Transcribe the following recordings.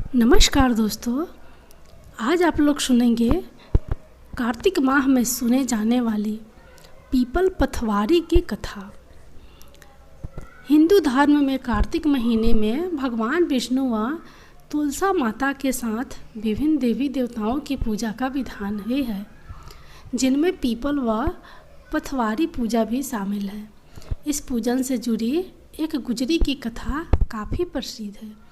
नमस्कार दोस्तों, आज आप लोग सुनेंगे कार्तिक माह में सुने जाने वाली पीपल पथवारी की कथा। हिंदू धर्म में कार्तिक महीने में भगवान विष्णु व तुलसा माता के साथ विभिन्न देवी देवताओं की पूजा का विधान है, जिनमें पीपल व पथवारी पूजा भी शामिल है। इस पूजन से जुड़ी एक गुजरी की कथा काफ़ी प्रसिद्ध है,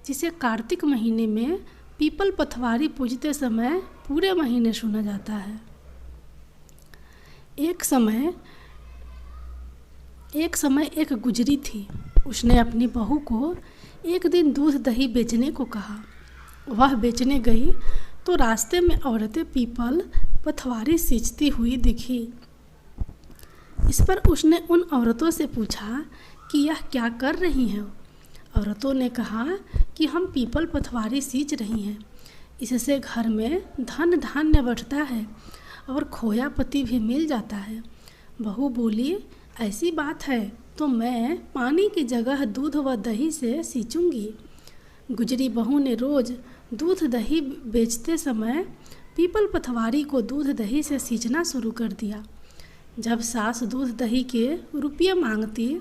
जिसे कार्तिक महीने में पीपल पथवारी पूजते समय पूरे महीने सुना जाता है। एक समय एक गुजरी थी। उसने अपनी बहू को एक दिन दूध दही बेचने को कहा। वह बेचने गई तो रास्ते में औरतें पीपल पथवारी सींचती हुई दिखी। इस पर उसने उन औरतों से पूछा कि यह क्या कर रही हैं। औरतों ने कहा कि हम पीपल पथवारी सींच रही हैं, इससे घर में धन धान्य बढ़ता है और खोया पति भी मिल जाता है। बहू बोली, ऐसी बात है तो मैं पानी की जगह दूध व दही से सींचूंगी। गुजरी बहू ने रोज़ दूध दही बेचते समय पीपल पथवारी को दूध दही से सींचना शुरू कर दिया। जब सास दूध दही के रुपये मांगती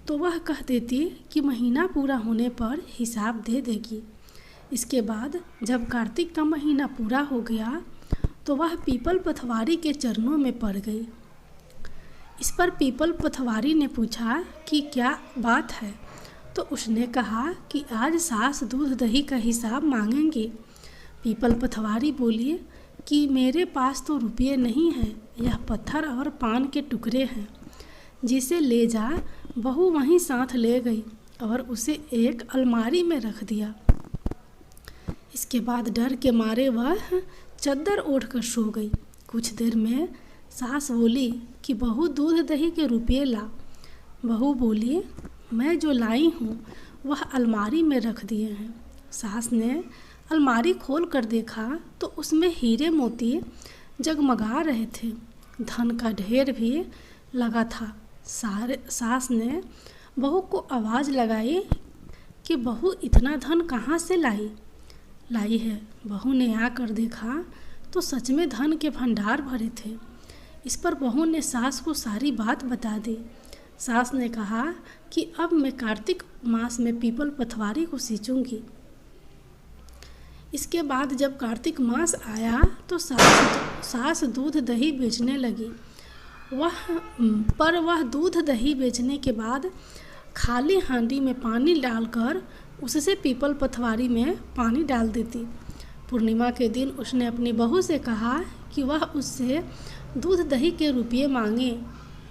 तो वह कह देती कि महीना पूरा होने पर हिसाब दे देगी। इसके बाद जब कार्तिक का महीना पूरा हो गया तो वह पीपल पथवारी के चरणों में पड़ गई। इस पर पीपल पथवारी ने पूछा कि क्या बात है, तो उसने कहा कि आज सास दूध दही का हिसाब मांगेंगी। पीपल पथवारी बोली कि मेरे पास तो रुपये नहीं हैं, यह पत्थर और पान के टुकड़े हैं, जिसे ले जा। बहू वहीं साथ ले गई और उसे एक अलमारी में रख दिया। इसके बाद डर के मारे वह चद्दर ओढ़कर सो गई। कुछ देर में सास बोली कि बहू दूध दही के रुपये ला। बहू बोली, मैं जो लाई हूँ वह अलमारी में रख दिए हैं। सास ने अलमारी खोल कर देखा तो उसमें हीरे मोती जगमगा रहे थे। धन का ढेर भी लगा था। सास ने बहू को आवाज़ लगाई कि बहू इतना धन कहाँ से लाई है। बहू ने आकर देखा तो सच में धन के भंडार भरे थे। इस पर बहू ने सास को सारी बात बता दी। सास ने कहा कि अब मैं कार्तिक मास में पीपल पथवारी को सींचूंगी। इसके बाद जब कार्तिक मास आया तो सास दूध दही बेचने लगी। वह दूध दही बेचने के बाद खाली हांडी में पानी डालकर उससे पीपल पथवारी में पानी डाल देती। पूर्णिमा के दिन उसने अपनी बहू से कहा कि वह उससे दूध दही के रुपये मांगे।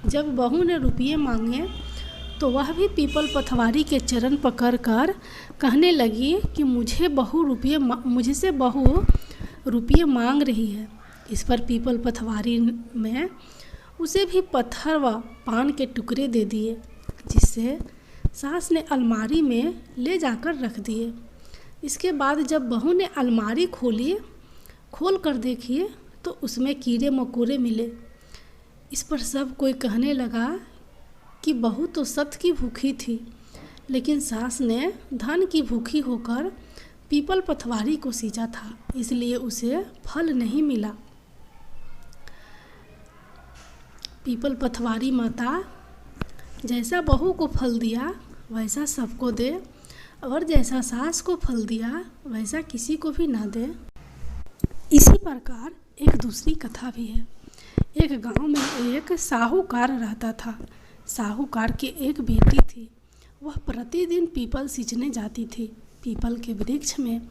जब बहू ने रुपये मांगे तो वह भी पीपल पथवारी के चरण पकड़कर कहने लगी कि मुझसे बहू रुपये मांग रही है। इस पर पीपल पथवारी में उसे भी पत्थर व पान के टुकड़े दे दिए, जिससे सास ने अलमारी में ले जाकर रख दिए। इसके बाद जब बहू ने अलमारी खोल कर देखी तो उसमें कीड़े मकोड़े मिले। इस पर सब कोई कहने लगा कि बहू तो सत्य की भूखी थी, लेकिन सास ने धन की भूखी होकर पीपल पथवारी को सींचा था, इसलिए उसे फल नहीं मिला। पीपल पथवारी माता जैसा बहू को फल दिया वैसा सबको दे, और जैसा सास को फल दिया वैसा किसी को भी ना दे। इसी प्रकार एक दूसरी कथा भी है। एक गांव में एक साहूकार रहता था। साहूकार की एक बेटी थी। वह प्रतिदिन पीपल सींचने जाती थी। पीपल के वृक्ष में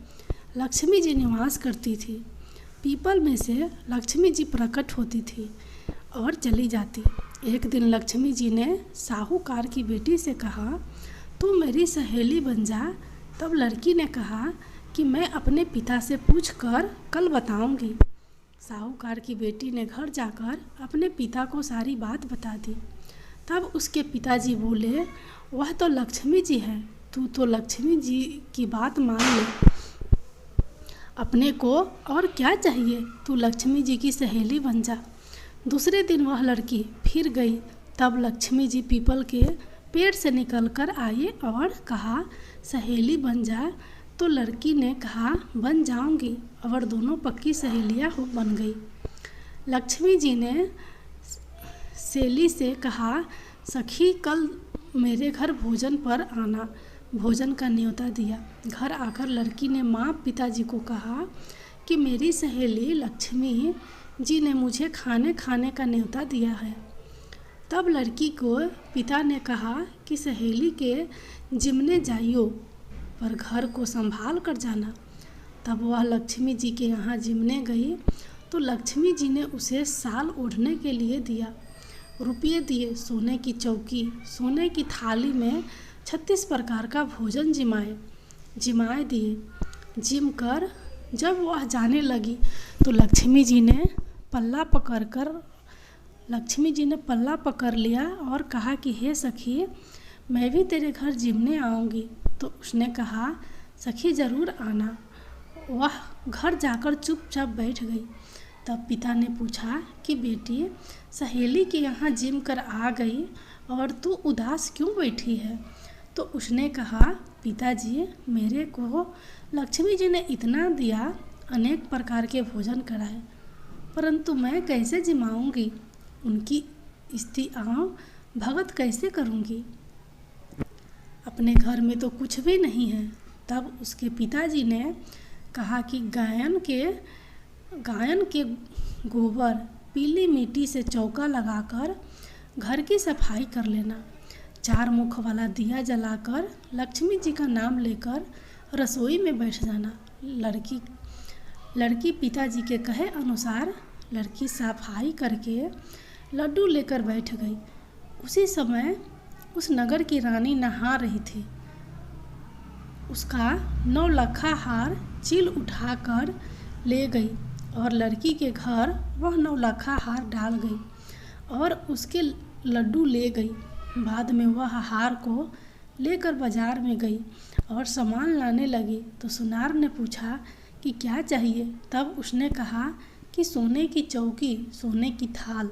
लक्ष्मी जी निवास करती थी। पीपल में से लक्ष्मी जी प्रकट होती थी और चली जाती। एक दिन लक्ष्मी जी ने साहूकार की बेटी से कहा, तू मेरी सहेली बन जा। तब लड़की ने कहा कि मैं अपने पिता से पूछकर कल बताऊंगी। साहूकार की बेटी ने घर जाकर अपने पिता को सारी बात बता दी। तब उसके पिताजी बोले, वह तो लक्ष्मी जी है, तू तो लक्ष्मी जी की बात मान ले। अपने को और क्या चाहिए, तू लक्ष्मी जी की सहेली बन जा। दूसरे दिन वह लड़की फिर गई। तब लक्ष्मी जी पीपल के पेड़ से निकलकर आए और कहा, सहेली बन जा, तो लड़की ने कहा बन जाऊंगी, और दोनों पक्की सहेलियां बन गई। लक्ष्मी जी ने सेली से कहा, सखी कल मेरे घर भोजन पर आना। भोजन का न्योता दिया। घर आकर लड़की ने माँ पिताजी को कहा कि मेरी सहेली लक्ष्मी जी ने मुझे खाने का न्योता दिया है। तब लड़की को पिता ने कहा कि सहेली के जिमने जाइयो, पर घर को संभाल कर जाना। तब वह लक्ष्मी जी के यहाँ जिमने गई तो लक्ष्मी जी ने उसे साल ओढ़ने के लिए दिया, रुपये दिए, सोने की चौकी, सोने की थाली में 36 प्रकार का भोजन जिमाए दिए। जिम कर जब वह जाने लगी तो लक्ष्मी जी ने पल्ला पकड़ लिया और कहा कि हे सखी, मैं भी तेरे घर जिमने आऊँगी। तो उसने कहा, सखी ज़रूर आना। वह घर जाकर चुपचाप बैठ गई। तब पिता ने पूछा कि बेटी, सहेली के यहाँ जिम कर आ गई और तू उदास क्यों बैठी है? तो उसने कहा, पिताजी, मेरे को लक्ष्मी जी ने इतना दिया, अनेक प्रकार के भोजन कराए, परंतु मैं कैसे जिमाऊंगी? उनकी स्त्रियाँ भगत कैसे करूंगी? अपने घर में तो कुछ भी नहीं है। तब उसके पिताजी ने कहा कि गायन के गोबर, पीली मिट्टी से चौका लगाकर घर की सफाई कर लेना। 4 मुख वाला दिया जलाकर लक्ष्मी जी का नाम लेकर रसोई में बैठ जाना। लड़की पिताजी के कहे अनुसार लड़की सफाई करके लड्डू लेकर बैठ गई। उसी समय उस नगर की रानी नहा रही थी। उसका 9 लखा हार चील उठाकर ले गई और लड़की के घर वह 9 लखा हार डाल गई और उसके लड्डू ले गई। बाद में वह हार को लेकर बाजार में गई और सामान लाने लगी तो सुनार ने पूछा कि क्या चाहिए? तब उसने कहा कि सोने की चौकी, सोने की थाल,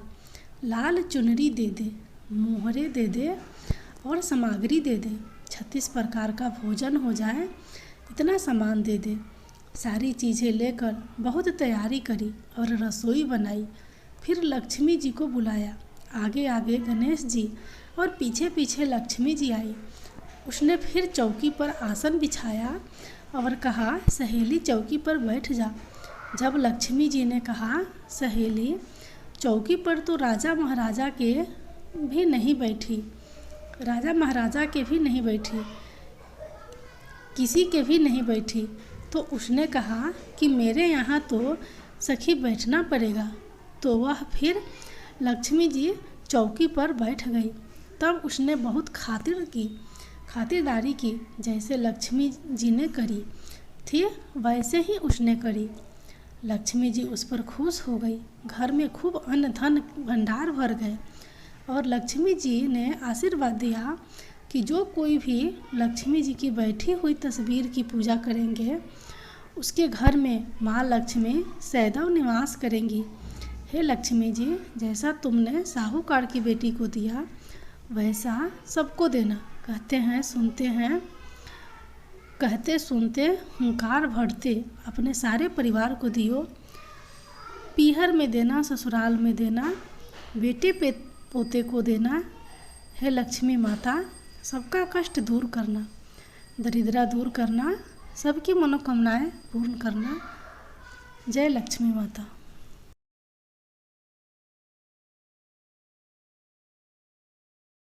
लाल चुनरी दे दे, मोहरे दे दे और सामग्री दे दे। 36 प्रकार का भोजन हो जाए, इतना सामान दे दे। सारी चीज़ें लेकर बहुत तैयारी करी और रसोई बनाई। फिर लक्ष्मी जी को बुलाया। आगे आगे गणेश जी और पीछे पीछे लक्ष्मी जी आई। उसने फिर चौकी पर आसन बिछाया और कहा, सहेली चौकी पर बैठ जा। जब लक्ष्मी जी ने कहा, सहेली चौकी पर तो राजा महाराजा के भी नहीं बैठी, किसी के भी नहीं बैठी, तो उसने कहा कि मेरे यहाँ तो सखी बैठना पड़ेगा। तो वह फिर लक्ष्मी जी चौकी पर बैठ गई। तब उसने बहुत खातिरदारी की, जैसे लक्ष्मी जी ने करी थी वैसे ही उसने करी। लक्ष्मी जी उस पर खुश हो गई। घर में खूब अन्न धन भंडार भर गए और लक्ष्मी जी ने आशीर्वाद दिया कि जो कोई भी लक्ष्मी जी की बैठी हुई तस्वीर की पूजा करेंगे उसके घर में माँ लक्ष्मी सदैव निवास करेंगी। हे लक्ष्मी जी, जैसा तुमने साहूकार की बेटी को दिया वैसा सबको देना। कहते सुनते हुंकार भरते अपने सारे परिवार को दियो। पीहर में देना, ससुराल में देना, बेटे पोते को देना। हे लक्ष्मी माता, सबका कष्ट दूर करना, दरिद्रा दूर करना, सबकी मनोकामनाएं पूर्ण करना। जय लक्ष्मी माता।